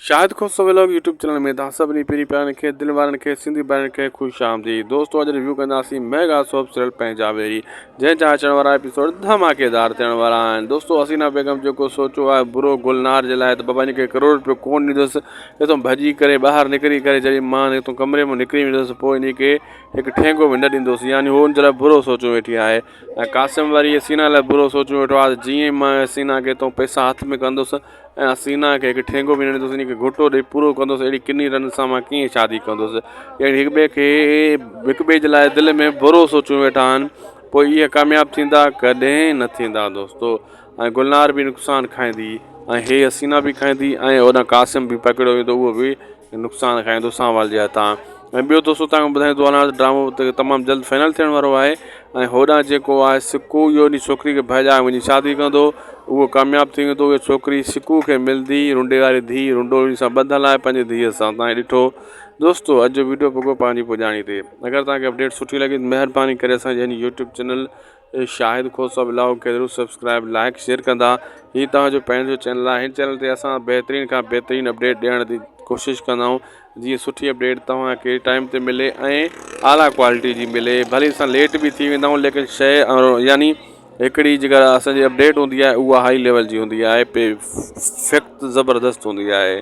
शाहिद खोसो vlog YouTube channel में तव्हां सभिनी पहिरीं प्यारनि खे दिलि वारनि खे सिंधी भाउरनि खे ख़ुशि आमदीद। दोस्तों अॼु रिव्यू कंदासीं मेगा सोप सीरियल पंजाबी जंहिंजा अचण वारा एपिसोड धमाकेदार थियण वारा आहिनि। दोस्तों हसीना बेगम जेको सोचियो आहे बुरो गुलनार जे लाइ त बाबा खे करोड़ रुपयो कोन ॾींदुसि, हितां भॼी करे ॿाहिरि निकिरी करे जॾहिं मां हितां कमरे में निकिरी वेंदुसि पोइ इन खे हिकु ठेंगो बि न ॾींदुसि, यानी उहो हुन जे लाइ बुरो सोचियो वेठी आहे। ऐं कासिम वरी हसीना लाइ बुरो सोचियो वेठो आहे, जीअं मां हसीना खे हितां पैसा हथ में कंदुसि ऐं हसीना खे हिकु ठेंगो बि न ॾींदुसि, इन खे घुटो ॾेई पूरो कंदुसि, अहिड़ी किनी रन सां मां कीअं शादी कंदुसि। यानी हिक ॿिए जे लाइ दिलि में बुरो सोचियो वेठा आहिनि, पोइ इहे कामयाबु थींदा कॾहिं न थींदा दोस्तों। ऐं गुलनार बि नुक़सानु खाईंदी ऐं हे हसीना बि खाईंदी ऐं होॾां कासिम बि पकड़ियो वेंदो, उहो बि नुक़सानु खाईंदो सांवल जे हथां। ऐं ॿियो दोस्तों तव्हांखे ॿुधाईंदो हलां ड्रामो तमामु जल्द फाइनल थियण वारो आहे ऐं होॾां जेको आहे सिकू इहो उन छोकिरी खे भॼाए वञी शादी कंदो, उहो कामयाबु थी वेंदो। उहा छोकिरी सिकू खे मिलंदी, रुंडे वारी धीउ रुंडो उन सां ॿधल आहे पंहिंजी धीअ सां। तव्हां ॾिठो दोस्तों अॼु वीडियो पोइ पंहिंजी पुॼाणी ते। अगरि तव्हांखे अपडेट सुठी लॻी त महिरबानी करे असांजे हिन यूट्यूब चैनल शाहिद खोसा व्लॉग खे ज़रूरु सब्सक्राइब लाइक शेयर कंदा। हीअ तव्हांजो पंहिंजो चैनल आहे, हिन चैनल ते असां बहितरीन खां बहितरीन अपडेट ॾियण जी कोशिशि कंदा आहियूं, जीअं सुठी अपडेट तव्हांखे टाइम ते मिले ऐं आला क्वालिटी जी मिले। भले असां लेट बि थी वेंदा आहियूं, लेकिन शइ यानी हिकिड़ी जेका असांजी अपडेट हूंदी आहे उहा हाई लेवल जी हूंदी आहे, पे फैक्ट ज़बरदस्त हूंदी आहे।